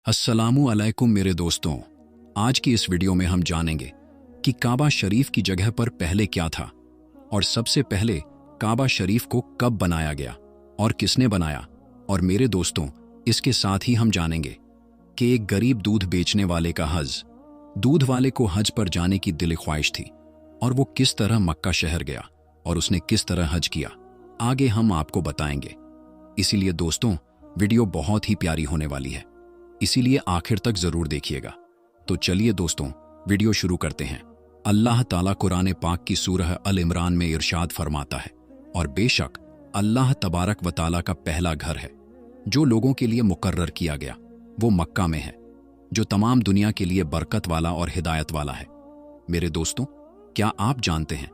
अस्सलामु अलैकुम मेरे दोस्तों। आज की इस वीडियो में हम जानेंगे कि काबा शरीफ की जगह पर पहले क्या था और सबसे पहले काबा शरीफ को कब बनाया गया और किसने बनाया। और मेरे दोस्तों, इसके साथ ही हम जानेंगे कि एक गरीब दूध बेचने वाले का दूध वाले को हज पर जाने की दिल ख्वाहिश थी और वो किस तरह मक्का शहर गया और उसने किस तरह हज किया, आगे हम आपको बताएंगे। इसीलिए दोस्तों, वीडियो बहुत ही प्यारी होने वाली है, इसीलिए आखिर तक जरूर देखिएगा। तो चलिए दोस्तों, वीडियो शुरू करते हैं। अल्लाह ताला कुरान पाक की सूरह अल इमरान में इरशाद फरमाता है, और बेशक अल्लाह तबारक व ताला का पहला घर है जो लोगों के लिए मुकर्रर किया गया, वो मक्का में है, जो तमाम दुनिया के लिए बरकत वाला और हिदायत वाला है। मेरे दोस्तों, क्या आप जानते हैं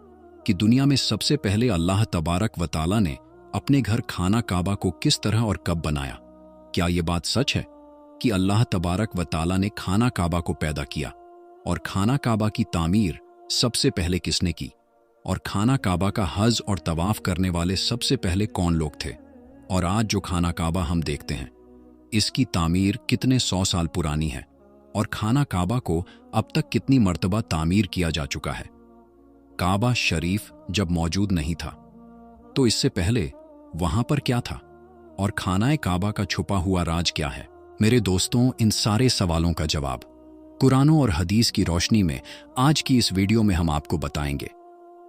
कि दुनिया में सबसे पहले अल्लाह तबारक व ताला ने अपने घर खाना काबा को किस तरह और कब बनाया? क्या ये बात सच है कि अल्लाह तबारक व ताला ने खाना काबा को पैदा किया? और खाना काबा की तामीर सबसे पहले किसने की? और खाना काबा का हज और तवाफ करने वाले सबसे पहले कौन लोग थे? और आज जो खाना काबा हम देखते हैं, इसकी तामीर कितने 100 साल पुरानी है और खाना काबा को अब तक कितनी मर्तबा तामीर किया जा चुका है। काबा शरीफ जब मौजूद नहीं था तो इससे पहले वहां पर क्या था और खानाए काबा का छुपा हुआ राज क्या है? मेरे दोस्तों, इन सारे सवालों का जवाब कुरानों और हदीस की रोशनी में आज की इस वीडियो में हम आपको बताएंगे।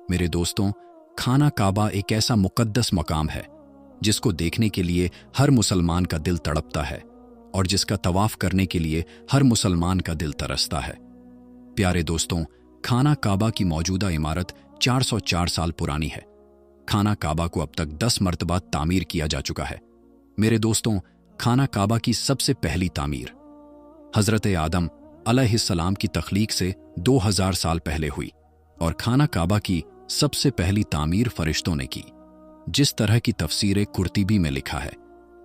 मेरे दोस्तों, खाना काबा एक ऐसा मुकद्दस मकाम है जिसको देखने के लिए हर मुसलमान का दिल तड़पता है और जिसका तवाफ करने के लिए हर मुसलमान का दिल तरसता है। प्यारे दोस्तों, खाना काबा की मौजूदा इमारत 404 साल पुरानी है। खाना काबा को अब तक 10 मर्तबा तामीर किया जा चुका है। मेरे दोस्तों, खाना काबा की सबसे पहली तामीर हजरत आदम अलैहिस्सलाम की तख्लीक से 2000 साल पहले हुई और खाना काबा की सबसे पहली तामीर फरिश्तों ने की। जिस तरह की तफसीर कुर्तुबी में लिखा है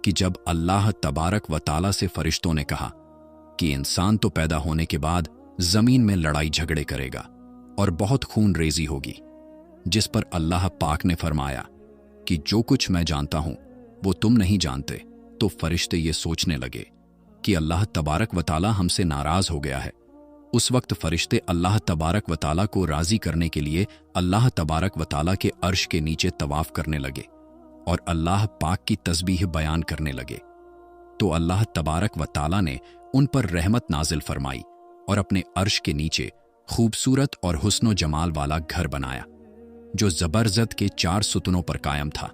कि जब अल्लाह तबारक व ताला से फरिश्तों ने कहा कि इंसान तो पैदा होने के बाद जमीन में लड़ाई झगड़े करेगा और बहुत खून रेजी होगी, जिस पर अल्लाह पाक ने फरमाया कि जो कुछ मैं जानता हूं वो तुम नहीं जानते, तो फरिश्ते ये सोचने लगे कि अल्लाह तबारक व ताला हमसे नाराज हो गया है। उस वक्त फरिश्ते अल्लाह तबारक व ताला को राजी करने के लिए अल्लाह तबारक व ताला के अर्श के नीचे तवाफ करने लगे और अल्लाह पाक की तस्बीह बयान करने लगे। तो अल्लाह तबारक व ताला ने उन पर रहमत नाजिल फरमाई और अपने अर्श के नीचे खूबसूरत और हुस्नो जमाल वाला घर बनाया जो जबरजद के 4 सुतनों पर कायम था।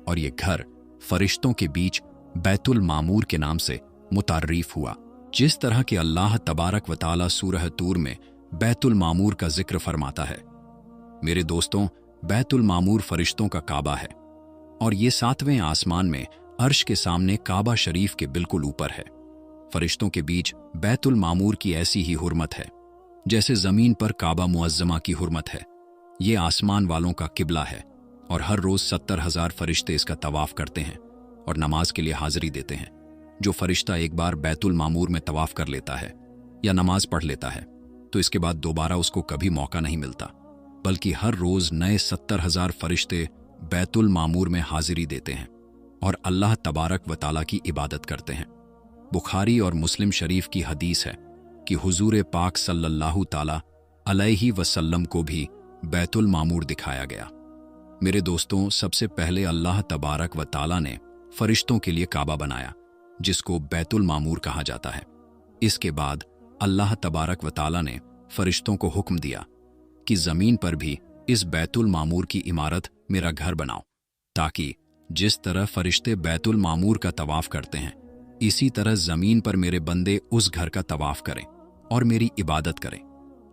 और ये घर फरिश्तों के बीच बैतुल मामूर के नाम से मुतार्रीफ हुआ। जिस तरह के अल्लाह तबारक व ताला सूरह तूर में बैतुल मामूर का जिक्र फरमाता है। मेरे दोस्तों, बैतुल मामूर फरिश्तों का काबा है और ये 7वें आसमान में अर्श के सामने काबा शरीफ के बिल्कुल ऊपर है। फरिश्तों के बीच बैतुल मामूर की ऐसी ही हुर्मत है जैसे जमीन पर काबा मुअज्जमा की हुर्मत है। ये आसमान वालों का किबला है और हर रोज 70,000 फरिश्ते इसका तवाफ करते हैं और नमाज के लिए हाजिरी देते हैं। जो फरिश्ता एक बार बैतुल मामूर में तवाफ कर लेता है या नमाज पढ़ लेता है तो इसके बाद दोबारा उसको कभी मौका नहीं मिलता, बल्कि हर रोज नए 70,000 फरिश्ते बैतुल मामूर में हाजिरी देते हैं और अल्लाह तबारक व ताला की इबादत करते हैं। बुखारी और मुस्लिम शरीफ की हदीस है कि हुजूर पाक सल्लल्लाहु ताला अलैहि वसल्लम को भी बैतुल मामूर दिखाया गया। मेरे दोस्तों, सबसे पहले अल्लाह तबारक व ताला ने फरिश्तों के लिए काबा बनाया जिसको बैतुल मामूर कहा जाता है। इसके बाद अल्लाह तबारक व ताला ने फरिश्तों को हुक्म दिया कि जमीन पर भी इस बैतुल मामूर की इमारत मेरा घर बनाओ, ताकि जिस तरह फरिश्ते बैतुल मामूर का तवाफ करते हैं इसी तरह जमीन पर मेरे बंदे उस घर का तवाफ करें और मेरी इबादत करें।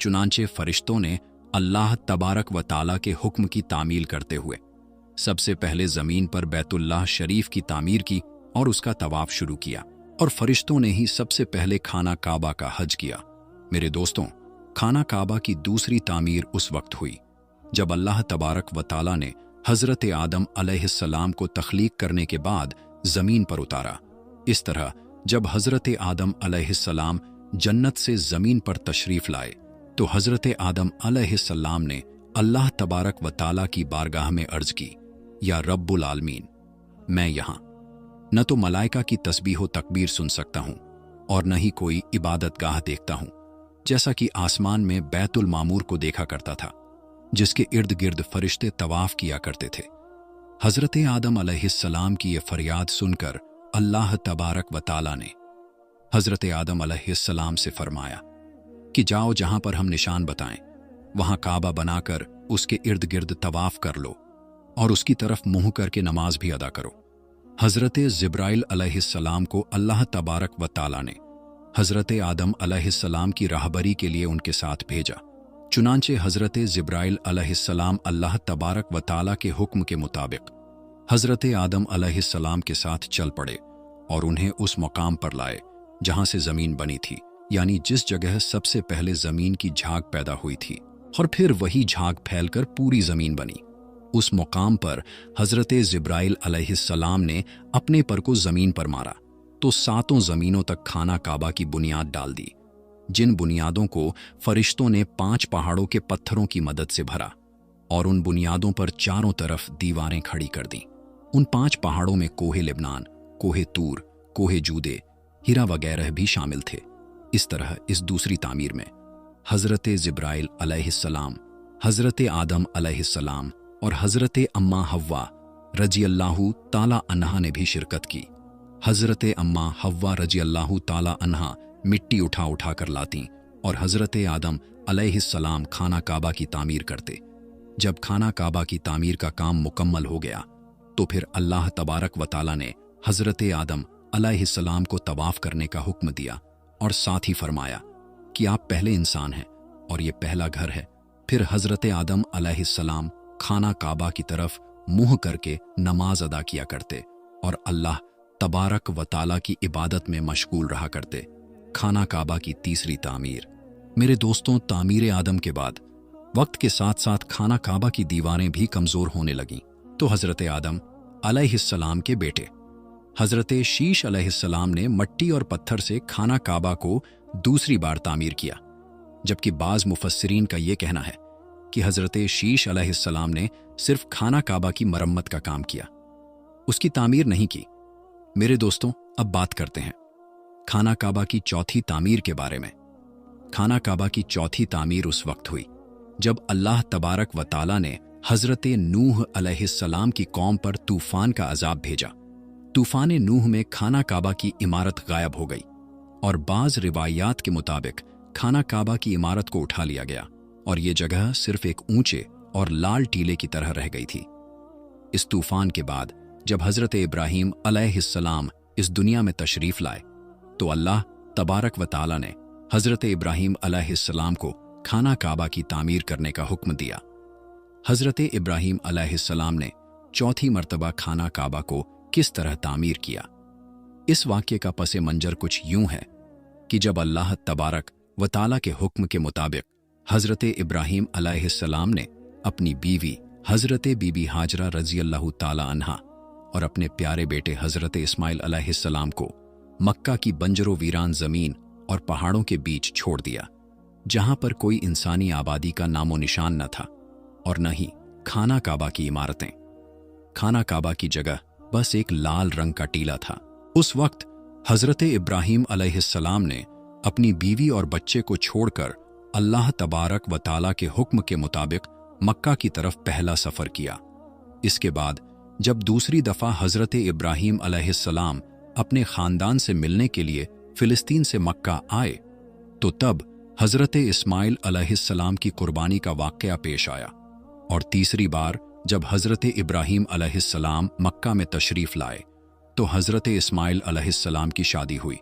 चुनांचे फरिश्तों ने अल्लाह तबारक व ताला के हुक्म की तामील करते हुए सबसे पहले जमीन पर बैतुल्लाह शरीफ की तामीर की और उसका तवाफ शुरू किया और फरिश्तों ने ही सबसे पहले खाना काबा का हज किया। मेरे दोस्तों, खाना काबा की दूसरी तामीर उस वक्त हुई जब अल्लाह तबारक व ताला ने हजरत आदम अलैहिस्सलाम को तख्लीक करने के बाद जमीन पर उतारा। इस तरह जब हजरत आदम अलैहिस्सलाम जन्नत से जमीन पर तशरीफ लाए तो हजरत आदम अलैहिस्सलाम ने अल्लाह तबारक व ताला की बारगाह में अर्ज की, या रब्बुल आलमीन, मैं यहाँ न तो मलाइका की तस्बीह व तकबीर सुन सकता हूँ और न ही कोई इबादतगाह देखता हूं, जैसा कि आसमान में बैतुल मामूर को देखा करता था, जिसके इर्द गिर्द फरिश्ते तवाफ किया करते थे। हजरत आदम अलैहिस्सलाम की ये फरियाद सुनकर अल्लाह तबारक व ताला ने हजरत आदम अलैहिस्सलाम से फरमाया कि जाओ, जहां पर हम निशान बताएं वहां काबा बनाकर उसके इर्द गिर्द तवाफ कर लो और उसकी तरफ मुंह करके नमाज भी अदा करो। हजरत जिब्राइल अलैहिस्सलाम को अल्लाह तबारक व ताला ने हजरत आदम अलैहिस्सलाम की राहबरी के लिए उनके साथ भेजा। चुनांचे हजरत जिब्राइल अलैहिस्सलाम अल्लाह तबारक व ताला के हुक्म के मुताबिक हजरत आदम अलैहिस्सलाम के साथ चल पड़े और उन्हें उस मकाम पर लाए जहां से जमीन बनी थी, यानी जिस जगह सबसे पहले जमीन की झाग पैदा हुई थी और फिर वही झाग फैलकर पूरी जमीन बनी। उस मुकाम पर हजरत जिब्राइल अलैहिस्सलाम ने अपने पर को जमीन पर मारा तो 7 जमीनों तक खाना काबा की बुनियाद डाल दी, जिन बुनियादों को फरिश्तों ने 5 पहाड़ों के पत्थरों की मदद से भरा और उन बुनियादों पर चारों तरफ दीवारें खड़ी कर दी। उन 5 पहाड़ों में कोहे लिबनान, कोहे तूर, कोहे जूदे, हीरा वगैरह भी शामिल थे। इस तरह इस दूसरी तामीर में हजरत जिब्राइल अलैहिस्सलाम, हजरत आदम अलैहिस्सलाम और हजरत अम्मा हव्वा रज़ियल्लाहु ताला अन्हा ने भी शिरकत की। हजरत अम्मा हव्वा रज़ियल्लाहु ताला अन्हा मिट्टी उठा उठा कर लाती और हजरत आदम अलैहिस्सलाम खाना काबा की तामीर करते। जब खाना काबा की तामीर का काम मुकम्मल हो गया तो फिर अल्लाह तबारक व ताला ने हजरत आदम अलैहिस्सलाम को तवाफ करने का हुक्म दिया और साथ ही फरमाया कि आप पहले इंसान हैं और ये पहला घर है। फिर हजरत आदम अलैहिस्सलाम खाना काबा की तरफ मुंह करके नमाज अदा किया करते और अल्लाह तबारक व ताला की इबादत में मशगूल रहा करते। खाना काबा की तीसरी तामीर। मेरे दोस्तों, तामीर आदम के बाद वक्त के साथ साथ खाना काबा की दीवारें भी कमजोर होने लगीं, तो हजरत आदम अलैहिस्सलाम के बेटे हजरत शीश अलैहिस्सलाम ने मट्टी और पत्थर से खाना काबा को दूसरी बार तामीर किया, जबकि बाज मुफस्सिरीन का यह कहना है कि हजरत शीश अलैहिस्सलाम ने सिर्फ खाना काबा की मरम्मत का काम किया, उसकी तामीर नहीं की। मेरे दोस्तों, अब बात करते हैं खाना काबा की चौथी तामीर के बारे में। खाना काबा की चौथी तामीर उस वक्त हुई जब अल्लाह तबारक व ताला ने हजरत नूह अलैहिस्सलाम की कौम पर तूफान का अजाब भेजा। तूफान नूह में खाना काबा की इमारत गायब हो गई और बाज रिवायात के मुताबिक खाना काबा की इमारत को उठा लिया गया और ये जगह सिर्फ एक ऊंचे और लाल टीले की तरह रह गई थी। इस तूफान के बाद जब हजरत इब्राहीम अलैहिस्सलाम इस दुनिया में तशरीफ लाए तो अल्लाह तबारक व ताला ने हजरत इब्राहीम अलैहिस्सलाम को खाना काबा की तामीर करने का हुक्म दिया। हजरत इब्राहीम अलैहिस्सलाम ने चौथी मर्तबा खाना काबा को किस तरह तामीर किया, इस वाक्य का पसे मंजर कुछ यूं है कि जब अल्लाह तबारक व ताला के हुक्म के मुताबिक हजरत इब्राहीम अलैहिस्सलाम ने अपनी बीवी हजरत बीबी हाजरा रज़ियल्लाहु ताला अन्हा और अपने प्यारे बेटे हजरत इस्माइल अलैहिस्सलाम को मक्का की बंजरो वीरान जमीन और पहाड़ों के बीच छोड़ दिया, जहां पर कोई इंसानी आबादी का नामो निशान न था और न ही खाना काबा की इमारतें। खाना काबा की जगह बस एक लाल रंग का टीला था। उस वक्त हजरत इब्राहीम अलैहिस्सलाम ने अपनी बीवी और बच्चे को छोड़कर अल्लाह तबारक व ताला के हुक्म के मुताबिक मक्का की तरफ पहला सफर किया। इसके बाद जब दूसरी दफा हजरत इब्राहीम अलैहिस्सलाम अपने खानदान से मिलने के लिए फिलिस्तीन से मक्का आए तो तब हजरत इस्माइल अलैहिस्सलाम की कुर्बानी का वाक़या पेश आया और तीसरी बार जब हजरत इब्राहीम अलैहिस्सलाम मक्का में तशरीफ लाए तो हजरत इस्माइल अलैहिस्सलाम की शादी हुई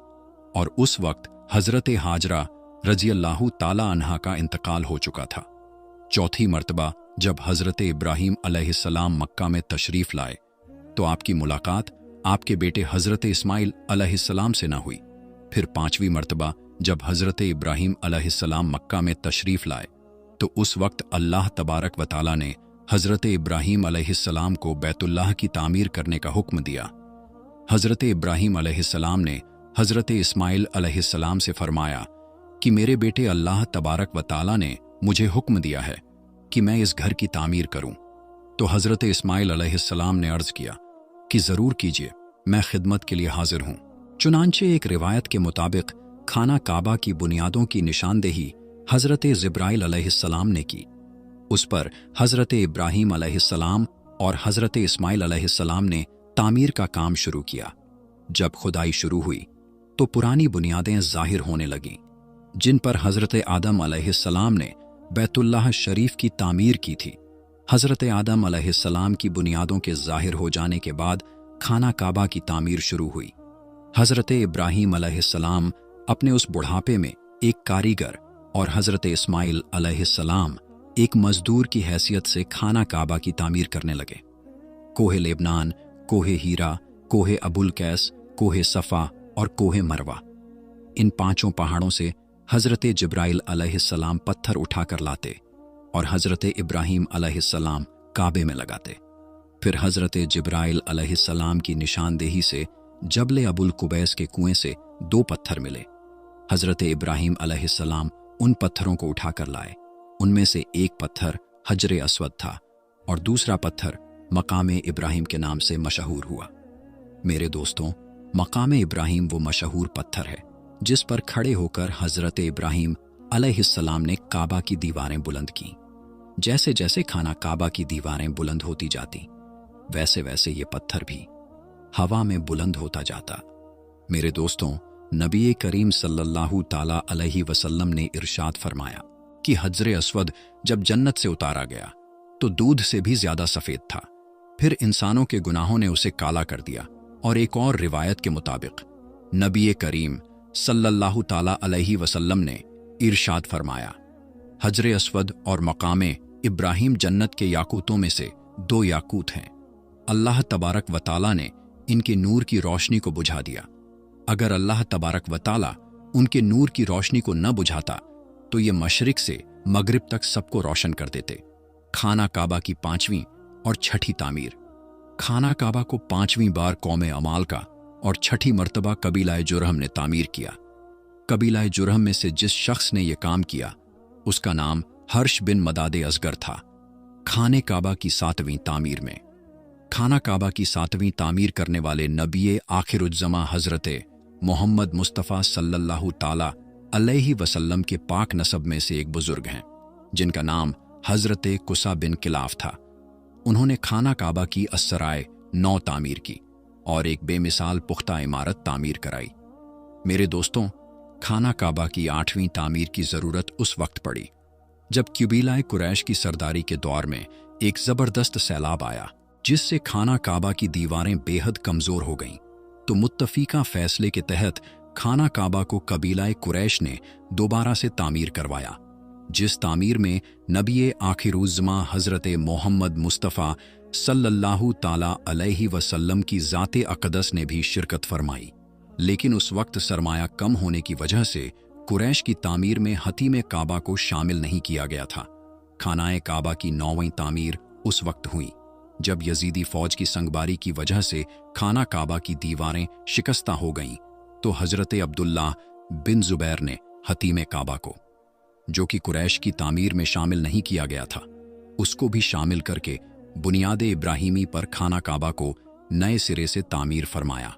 और उस वक्त हजरत हाजरा रज़ियल्लाहु ताला अन्हा का इंतकाल हो चुका था। चौथी मर्तबा जब हजरत इब्राहीम अलैहिस्सलाम मक्का में तशरीफ लाए तो आपकी मुलाकात आपके बेटे हजरत इस्माइल अलैहिस्सलाम से न हुई। फिर पांचवी मर्तबा जब हजरत इब्राहीम अलैहिस्सलाम मक्का में तशरीफ लाए तो उस वक्त अल्लाह तबारक व ताला ने हजरत इब्राहीम अलैहिस्सलाम को बैतुल्लाह की तामीर करने का हुक्म दिया। हजरत इब्राहीम अलैहिस्सलाम ने हजरत इस्माइल अलैहिस्सलाम से फरमाया कि मेरे बेटे अल्लाह तबारक व ताला ने मुझे हुक्म दिया है कि मैं इस घर की तामीर करूं। तो हजरत इस्माइल अलैहिस्सलाम ने अर्ज किया कि जरूर कीजिए, मैं खिदमत के लिए हाजिर हूं। चुनांचे एक रिवायत के मुताबिक खाना काबा की बुनियादों की निशानदेही हज़रत जिब्राइल अलैहिस्सलाम ने की। उस पर हज़रत इब्राहीम अलैहिस्सलाम और हज़रत इस्माइल अलैहिस्सलाम ने तामीर का काम शुरू किया। जब खुदाई शुरू हुई तो पुरानी बुनियादें ज़ाहिर होने लगीं, जिन पर हज़रत आदम अलैहिस्सलाम ने बैतुल्लाह शरीफ की तामीर की थी। हज़रत आदम अलैहिस्सलाम की बुनियादों के ज़ाहिर हो जाने के बाद खाना काबा की तामीर शुरू हुई। हज़रत इब्राहीम अलैहिस्सलाम अपने उस बुढ़ापे में एक कारीगर और हज़रत इस्माइल अलैहिस्सलाम एक मजदूर की हैसियत से खाना काबा की तामीर करने लगे। कोहे लेबनान, कोहे हीरा, कोहे अबुल कैस, कोहे सफ़ा और कोहे मरवा, इन पांचों पहाड़ों से हज़रत जिब्राइल अलैहिस्सलाम पत्थर उठाकर लाते और हज़रत इब्राहीम अलैहिस्सलाम काबे में लगाते। फिर हज़रत जिब्राइल अलैहिस्सलाम की निशानदेही से जबले अबुल कुबैस के कुएं से 2 पत्थर मिले। हज़रत इब्राहीम अलैहिस्सलाम उन पत्थरों को उठाकर लाए। उनमें से एक पत्थर हजरे अस्वद था और दूसरा पत्थर मकाम इब्राहीम के नाम से मशहूर हुआ। मेरे दोस्तों, मकाम इब्राहीम वो मशहूर पत्थर है जिस पर खड़े होकर हज़रत इब्राहीम अलैहिस्सलाम ने काबा की दीवारें बुलंद की। जैसे जैसे खाना काबा की दीवारें बुलंद होती जाती, वैसे वैसे ये पत्थर भी हवा में बुलंद होता जाता। मेरे दोस्तों, नबी करीम सल्लल्लाहु ताला अलैहि वसल्लम ने इरशाद फरमाया कि हजरे अस्वद जब जन्नत से उतारा गया तो दूध से भी ज्यादा सफेद था। फिर इंसानों के गुनाहों ने उसे काला कर दिया। और एक और रिवायत के मुताबिक नबी करीम सल्लल्लाहु ताला अलैहि वसल्लम ने इरशाद फरमाया, हजरे अस्वद और मकामे इब्राहीम जन्नत के याकूतों में से 2 याकूत हैं। अल्लाह तबारक व ताला ने इनके नूर की रोशनी को बुझा दिया। अगर अल्लाह तबारक व ताला उनके नूर की रोशनी को न बुझाता तो ये मशरिक से मगरिब तक सबको रोशन कर देते। खाना काबा की 5वीं और 6ठी तामीर। खाना काबा को 5वीं बार कौमे अमाल का और 6ठी मर्तबा कबीलाए जुरहम ने तामीर किया। कबीलाए जुरहम में से जिस शख्स ने यह काम किया उसका नाम हर्ष बिन मदादे असगर था। खाने काबा की 7वीं तामीर में खाना काबा की 7वीं तामीर करने वाले नबी आखिरुज्जमा हजरत मोहम्मद मुस्तफ़ा सल्लल्लाहु ताला अलैहि वसल्लम के पाक नसब में से एक बुजुर्ग हैं जिनका नाम हजरत कुसा बिन किलाफ था। उन्होंने खाना काबा की अस्सराय 9 तामीर की और एक बेमिसाल पुख्ता इमारत तामीर कराई। मेरे दोस्तों, खाना काबा की 8वीं तामीर की ज़रूरत उस वक्त पड़ी जब कबीलाए कुरैश की सरदारी के दौर में एक ज़बरदस्त सैलाब आया जिससे खाना काबा की दीवारें बेहद कमज़ोर हो गईं। तो मुत्तफ़ीका फ़ैसले के तहत खाना काबा को कबीलाए कुरैश ने दोबारा से तामीर करवाया, जिस तामीर में नबी आखिरुज़्ज़मा हज़रत मोहम्मद मुस्तफ़ा सल्लल्लाहु ताला अलैहि वसल्लम की ज़ाते अक़दस ने भी शिरकत फरमाई। लेकिन उस वक्त सरमाया कम होने की वजह से कुरैश की तामीर में हतीम काबा को शामिल नहीं किया गया था। खानाए काबा की 9वीं तामीर उस वक्त हुई जब यजीदी फौज की संगबारी की वजह से खाना काबा की दीवारें शिकस्ता हो गईं, तो हज़रत अब्दुल्लाह बिन ज़ुबैर ने हतीम काबा को, जो कि कुरैश की तामीर में शामिल नहीं किया गया था, उसको भी शामिल करके बुनियाद इब्राहीमी पर खाना काबा को नए सिरे से तामीर फरमाया।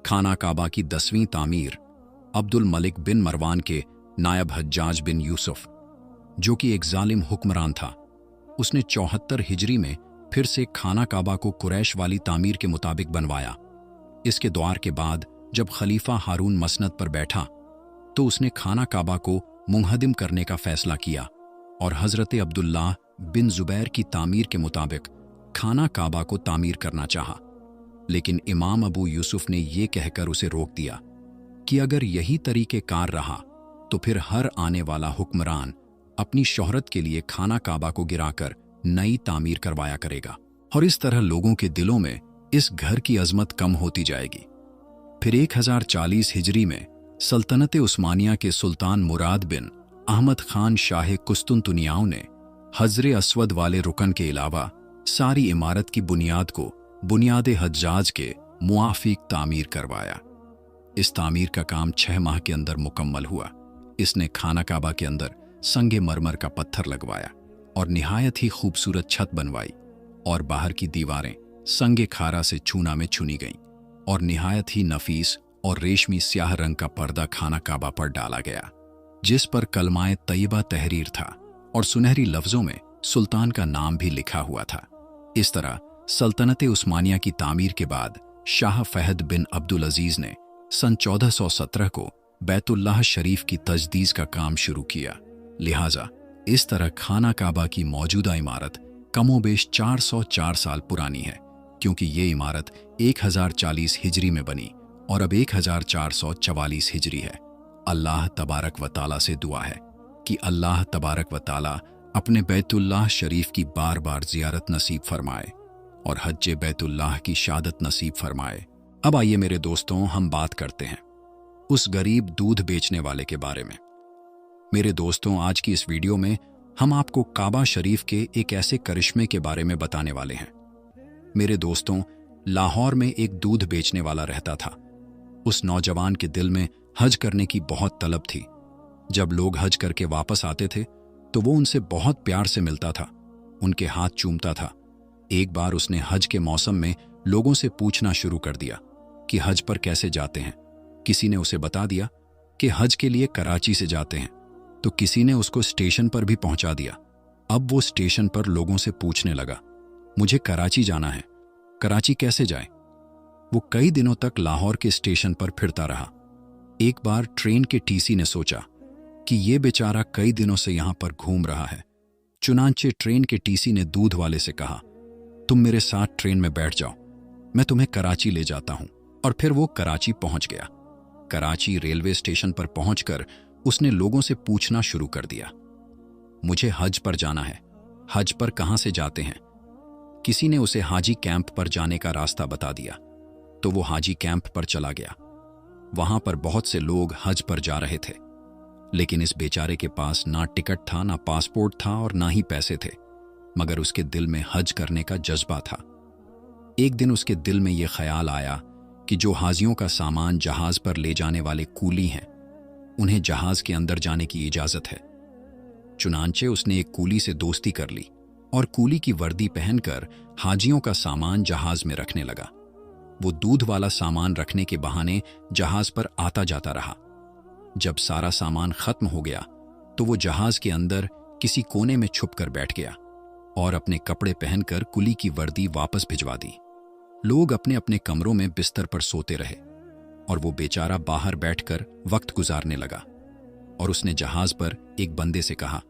खाना काबा की 10वीं तामीर अब्दुल मलिक बिन मरवान के नायब हज्जाज बिन यूसुफ, जो कि एक जालिम हुक्मरान था, उसने 74 हिजरी में फिर से खाना काबा को कुरैश वाली तामीर के मुताबिक बनवाया। इसके द्वार के बाद जब खलीफा हारून मसनद पर बैठा तो उसने खाना काबा को मुंहदिम करने का फैसला किया और हज़रत अब्दुल्लाह बिन ज़ुबैर की तामीर के मुताबिक खाना काबा को तामीर करना चाहा। लेकिन इमाम अबू यूसुफ ने यह कहकर उसे रोक दिया कि अगर यही तरीके कार रहा तो फिर हर आने वाला हुक्मरान अपनी शोहरत के लिए खाना काबा को गिराकर नई तामीर करवाया करेगा और इस तरह लोगों के दिलों में इस घर की अजमत कम होती जाएगी। फिर 1040 हिजरी में सल्तनत उस्मानिया के सुल्तान मुराद बिन अहमद खान शाह कुस्तुनतुनियाओं ने हजरे अस्वद वाले रुकन के अलावा सारी इमारत की बुनियाद को बुनियाद हज्जाज के मुआफिक तामीर करवाया। इस तामीर का काम 6 माह के अंदर मुकम्मल हुआ। इसने खाना काबा के अंदर संगे मरमर का पत्थर लगवाया और निहायत ही खूबसूरत छत बनवाई और बाहर की दीवारें संगे खारा से चूना में चुनी गईं और निहायत ही नफीस और रेशमी स्याह रंग का पर्दा खाना काबा पर डाला गया, जिस पर कलमाए तैयबा तहरीर था और सुनहरी लफ्जों में सुल्तान का नाम भी लिखा हुआ था। इस तरह सल्तनत उस्मानिया की तामीर के बाद शाह फहद बिन अब्दुल अजीज ने सन 1417 को बैतुल्लाह शरीफ की तजदीद का काम शुरू किया। लिहाजा इस तरह खाना काबा की मौजूदा इमारत कमोबेश 404 साल पुरानी है, क्योंकि ये इमारत 1040 हिजरी में बनी और अब 1444 हिजरी है। अल्लाह तबारक व ताला से दुआ है कि अल्लाह तबारक व ताला अपने बैतुल्लाह शरीफ की बार बार जियारत नसीब फरमाए और हज्जे बैतुल्लाह की शहादत नसीब फरमाए। अब आइए मेरे दोस्तों, हम बात करते हैं उस गरीब दूध बेचने वाले के बारे में। मेरे दोस्तों, आज की इस वीडियो में हम आपको काबा शरीफ के एक ऐसे करिश्मे के बारे में बताने वाले हैं। मेरे दोस्तों, लाहौर में एक दूध बेचने वाला रहता था। उस नौजवान के दिल में हज करने की बहुत तलब थी। जब लोग हज करके वापस आते थे तो वो उनसे बहुत प्यार से मिलता था, उनके हाथ चूमता था। एक बार उसने हज के मौसम में लोगों से पूछना शुरू कर दिया कि हज पर कैसे जाते हैं। किसी ने उसे बता दिया कि हज के लिए कराची से जाते हैं, तो किसी ने उसको स्टेशन पर भी पहुंचा दिया। अब वो स्टेशन पर लोगों से पूछने लगा, मुझे कराची जाना है, कराची कैसे जाए? वो कई दिनों तक लाहौर के स्टेशन पर फिरता रहा। एक बार ट्रेन के टीसी ने सोचा कि ये बेचारा कई दिनों से यहां पर घूम रहा है। चुनांचे ट्रेन के टीसी ने दूध वाले से कहा, तुम मेरे साथ ट्रेन में बैठ जाओ, मैं तुम्हें कराची ले जाता हूं। और फिर वो कराची पहुंच गया। कराची रेलवे स्टेशन पर पहुंचकर उसने लोगों से पूछना शुरू कर दिया, मुझे हज पर जाना है, हज पर कहां से जाते हैं? किसी ने उसे हाजी कैंप पर जाने का रास्ता बता दिया, तो वो हाजी कैंप पर चला गया। वहां पर बहुत से लोग हज पर जा रहे थे, लेकिन इस बेचारे के पास ना टिकट था, ना पासपोर्ट था और ना ही पैसे थे, मगर उसके दिल में हज करने का जज्बा था। एक दिन उसके दिल में यह ख्याल आया कि जो हाजियों का सामान जहाज पर ले जाने वाले कूली हैं, उन्हें जहाज के अंदर जाने की इजाजत है। चुनांचे उसने एक कूली से दोस्ती कर ली और कूली की वर्दी पहनकर हाजियों का सामान जहाज में रखने लगा। वो दूध वाला सामान रखने के बहाने जहाज पर आता जाता रहा। जब सारा सामान खत्म हो गया तो वो जहाज के अंदर किसी कोने में छुप कर बैठ गया और अपने कपड़े पहनकर कुली की वर्दी वापस भिजवा दी। लोग अपने अपने कमरों में बिस्तर पर सोते रहे और वो बेचारा बाहर बैठकर वक्त गुजारने लगा। और उसने जहाज पर एक बंदे से कहा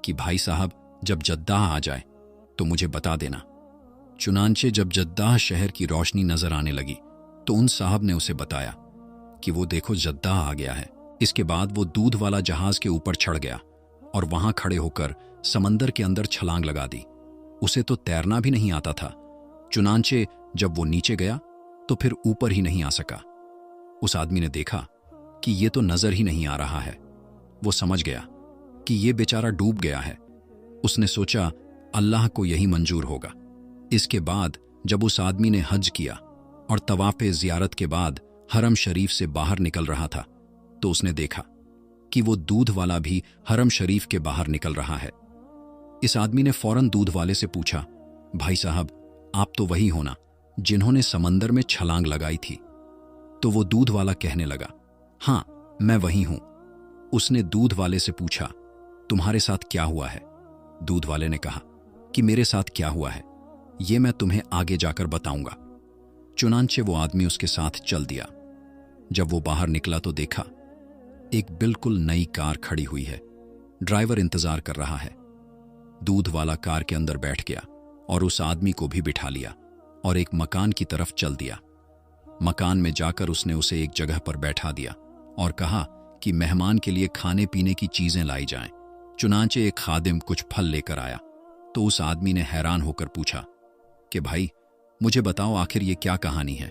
कि भाई साहब, जब जद्दाह आ जाए तो मुझे बता देना। चुनांचे जब जद्दाह शहर की रोशनी नजर आने लगी तो उन साहब ने उसे बताया कि वो देखो जद्दाह आ गया है। इसके बाद वो दूध वाला जहाज के ऊपर चढ़ गया और वहां खड़े होकर समंदर के अंदर छलांग लगा दी। उसे तो तैरना भी नहीं आता था। चुनांचे जब वो नीचे गया तो फिर ऊपर ही नहीं आ सका। उस आदमी ने देखा कि ये तो नजर ही नहीं आ रहा है। वो समझ गया कि ये बेचारा डूब गया है। उसने सोचा अल्लाह को यही मंजूर होगा। इसके बाद जब उस आदमी ने हज किया और तवाफ़े ज़ियारत के बाद हरम शरीफ से बाहर निकल रहा था तो उसने देखा कि वो दूध वाला भी हरम शरीफ के बाहर निकल रहा है। इस आदमी ने फौरन दूध वाले से पूछा, भाई साहब, आप तो वही हो ना जिन्होंने समंदर में छलांग लगाई थी? तो वो दूध वाला कहने लगा, हाँ, मैं वही हूं। उसने दूध वाले से पूछा, तुम्हारे साथ क्या हुआ है? दूध वाले ने कहा कि मेरे साथ क्या हुआ है ये मैं तुम्हें आगे जाकर बताऊंगा। चुनांचे वो आदमी उसके साथ चल दिया। जब वो बाहर निकला तो देखा एक बिल्कुल नई कार खड़ी हुई है। ड्राइवर इंतजार कर रहा है। दूध वाला कार के अंदर बैठ गया और उस आदमी को भी बिठा लिया और एक मकान की तरफ चल दिया। मकान में जाकर उसने उसे एक जगह पर बैठा दिया और कहा कि मेहमान के लिए खाने पीने की चीजें लाई जाएं। चुनांचे एक खादिम कुछ फल लेकर आया तो उस आदमी ने हैरान होकर पूछा कि भाई, मुझे बताओ आखिर ये क्या कहानी है?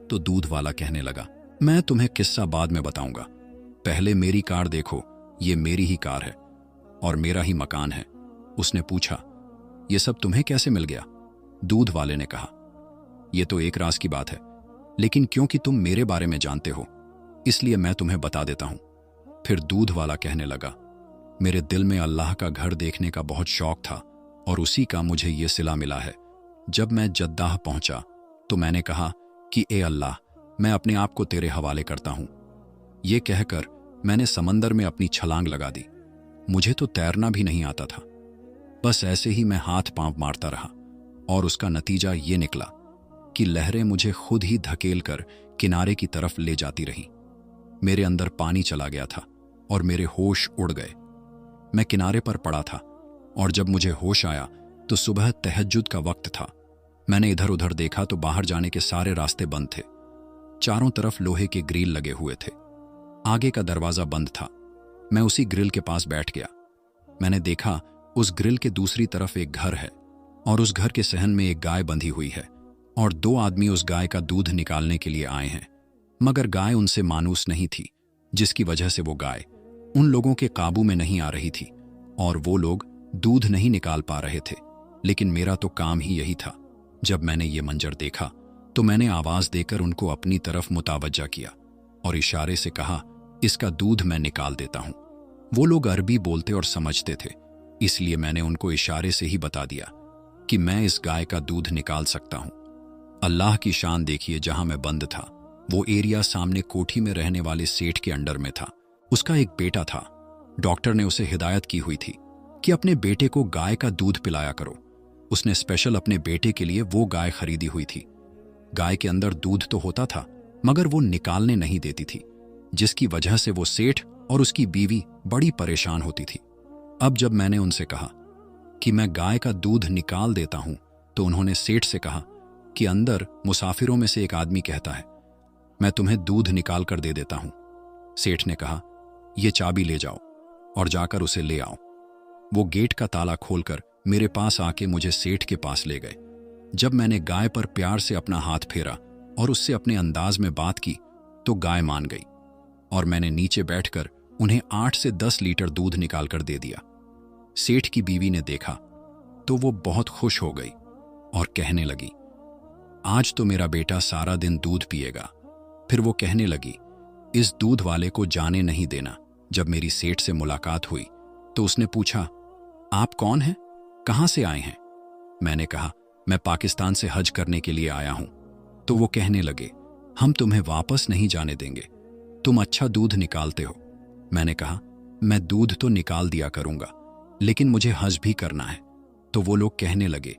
तो दूध वाला कहने लगा, मैं तुम्हें किस्सा बाद में बताऊंगा, पहले मेरी कार देखो, ये मेरी ही कार है और मेरा ही मकान है। उसने पूछा, ये सब तुम्हें कैसे मिल गया? दूध वाले ने कहा, ये तो एक राज की बात है, लेकिन क्योंकि तुम मेरे बारे में जानते हो इसलिए मैं तुम्हें बता देता हूं। फिर दूध वाला कहने लगा, मेरे दिल में अल्लाह का घर देखने का बहुत शौक था और उसी का मुझे ये सिला मिला है। जब मैं जद्दाह पहुंचा तो मैंने कहा कि ए अल्लाह, मैं अपने आप को तेरे हवाले करता हूं। ये कहकर मैंने समंदर में अपनी छलांग लगा दी। मुझे तो तैरना भी नहीं आता था। बस ऐसे ही मैं हाथ पांव मारता रहा और उसका नतीजा ये निकला कि लहरें मुझे खुद ही धकेल कर किनारे की तरफ ले जाती रहीं। मेरे अंदर पानी चला गया था और मेरे होश उड़ गए। मैं किनारे पर पड़ा था और जब मुझे होश आया तो सुबह तहज्जुद का वक्त था। मैंने इधर उधर देखा तो बाहर जाने के सारे रास्ते बंद थे। चारों तरफ लोहे के ग्रिल लगे हुए थे। आगे का दरवाजा बंद था। मैं उसी ग्रिल के पास बैठ गया। मैंने देखा उस ग्रिल के दूसरी तरफ एक घर है और उस घर के सहन में एक गाय बंधी हुई है और 2 आदमी उस गाय का दूध निकालने के लिए आए हैं, मगर गाय उनसे मानूस नहीं थी, जिसकी वजह से वो गाय उन लोगों के काबू में नहीं आ रही थी और वो लोग दूध नहीं निकाल पा रहे थे। लेकिन मेरा तो काम ही यही था। जब मैंने ये मंजर देखा तो मैंने आवाज देकर उनको अपनी तरफ मुतावज्जा किया और इशारे से कहा, इसका दूध मैं निकाल देता हूं। वो लोग अरबी बोलते और समझते थे, इसलिए मैंने उनको इशारे से ही बता दिया कि मैं इस गाय का दूध निकाल सकता हूं। अल्लाह की शान देखिए, जहां मैं बंद था वो एरिया सामने कोठी में रहने वाले सेठ के अंडर में था। उसका एक बेटा था। डॉक्टर ने उसे हिदायत की हुई थी कि अपने बेटे को गाय का दूध पिलाया करो। उसने स्पेशल अपने बेटे के लिए वो गाय खरीदी हुई थी। गाय के अंदर दूध तो होता था मगर वो निकालने नहीं देती थी, जिसकी वजह से वो सेठ और उसकी बीवी बड़ी परेशान होती थी। अब जब मैंने उनसे कहा कि मैं गाय का दूध निकाल देता हूं तो उन्होंने सेठ से कहा कि अंदर मुसाफिरों में से एक आदमी कहता है, मैं तुम्हें दूध निकाल कर दे देता हूं। सेठ ने कहा, ये चाबी ले जाओ और जाकर उसे ले आओ। वो गेट का ताला खोलकर मेरे पास आके मुझे सेठ के पास ले गए। जब मैंने गाय पर प्यार से अपना हाथ फेरा और उससे अपने अंदाज में बात की तो गाय मान गई और मैंने नीचे बैठकर उन्हें 8 से 10 लीटर दूध निकालकर दे दिया। सेठ की बीवी ने देखा तो वो बहुत खुश हो गई और कहने लगी, आज तो मेरा बेटा सारा दिन दूध पिएगा। फिर वो कहने लगी, इस दूध वाले को जाने नहीं देना। जब मेरी सेठ से मुलाकात हुई तो उसने पूछा, आप कौन हैं, कहां से आए हैं? मैंने कहा, मैं पाकिस्तान से हज करने के लिए आया हूं। तो वो कहने लगे, हम तुम्हें वापस नहीं जाने देंगे, तुम अच्छा दूध निकालते हो। मैंने कहा, मैं दूध तो निकाल दिया करूंगा लेकिन मुझे हज भी करना है। तो वो लोग कहने लगे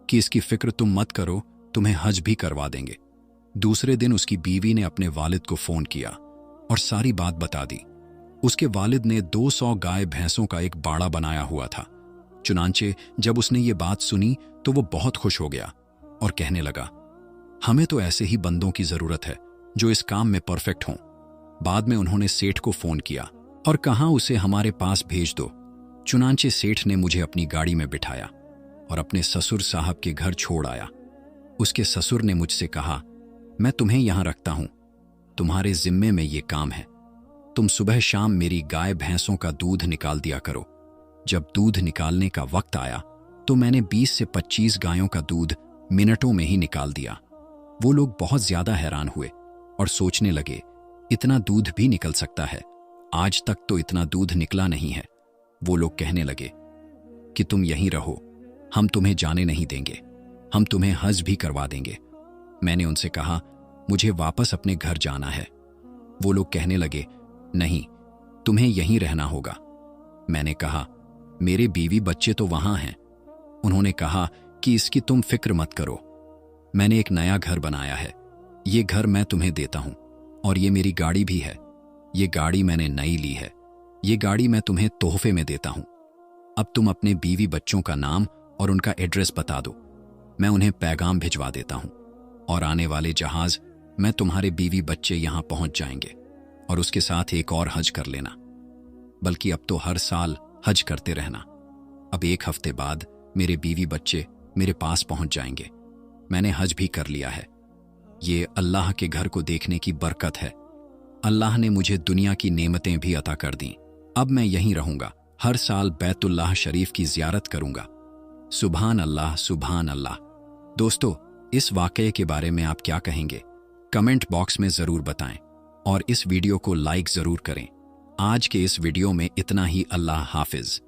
कि इसकी फिक्र तुम मत करो, तुम्हें हज भी करवा देंगे। दूसरे दिन उसकी बीवी ने अपने वालिद को फोन किया और सारी बात बता दी। उसके वालिद ने 200 गाय भैंसों का एक बाड़ा बनाया हुआ था। चुनांचे जब उसने ये बात सुनी तो वो बहुत खुश हो गया और कहने लगा, हमें तो ऐसे ही बंदों की जरूरत है जो इस काम में परफेक्ट हों। बाद में उन्होंने सेठ को फोन किया और कहा, उसे हमारे पास भेज दो। चुनांचे सेठ ने मुझे अपनी गाड़ी में बिठाया और अपने ससुर साहब के घर छोड़ आया। उसके ससुर ने मुझसे कहा, मैं तुम्हें यहां रखता हूं, तुम्हारे जिम्मे में ये काम है। तुम सुबह शाम मेरी गाय भैंसों का दूध निकाल दिया करो। जब दूध निकालने का वक्त आया तो मैंने 20 से 25 गायों का दूध मिनटों में ही निकाल दिया। वो लोग बहुत ज्यादा हैरान हुए और सोचने लगे, इतना दूध भी निकल सकता है, आज तक तो इतना दूध निकला नहीं है। वो लोग कहने लगे कि तुम यहीं रहो, हम तुम्हें जाने नहीं देंगे, हम तुम्हें हज भी करवा देंगे। मैंने उनसे कहा, मुझे वापस अपने घर जाना है। वो लोग कहने लगे, नहीं, तुम्हें यहीं रहना होगा। मैंने कहा, मेरे बीवी बच्चे तो वहां हैं। उन्होंने कहा कि इसकी तुम फिक्र मत करो, मैंने एक नया घर बनाया है, ये घर मैं तुम्हें देता हूं और ये मेरी गाड़ी भी है। ये गाड़ी मैंने नई ली है, ये गाड़ी मैं तुम्हें तोहफे में देता हूं। अब तुम अपने बीवी बच्चों का नाम और उनका एड्रेस बता दो, मैं उन्हें पैगाम भिजवा देता हूं और आने वाले जहाज में तुम्हारे बीवी बच्चे यहां पहुंच जाएंगे और उसके साथ एक और हज कर लेना, बल्कि अब तो हर साल हज करते रहना। अब 1 हफ्ते बाद मेरे बीवी बच्चे मेरे पास पहुंच जाएंगे। मैंने हज भी कर लिया है। ये अल्लाह के घर को देखने की बरकत है। अल्लाह ने मुझे दुनिया की नेमतें भी अता कर दी। अब मैं यहीं रहूंगा, हर साल बैतुल्लाह शरीफ की जियारत करूंगा। सुभान अल्लाह, सुभान अल्लाह। दोस्तों, इस वाकये के बारे में आप क्या कहेंगे? कमेंट बॉक्स में जरूर बताएं और इस वीडियो को लाइक जरूर करें। आज के इस वीडियो में इतना ही। अल्लाह हाफिज।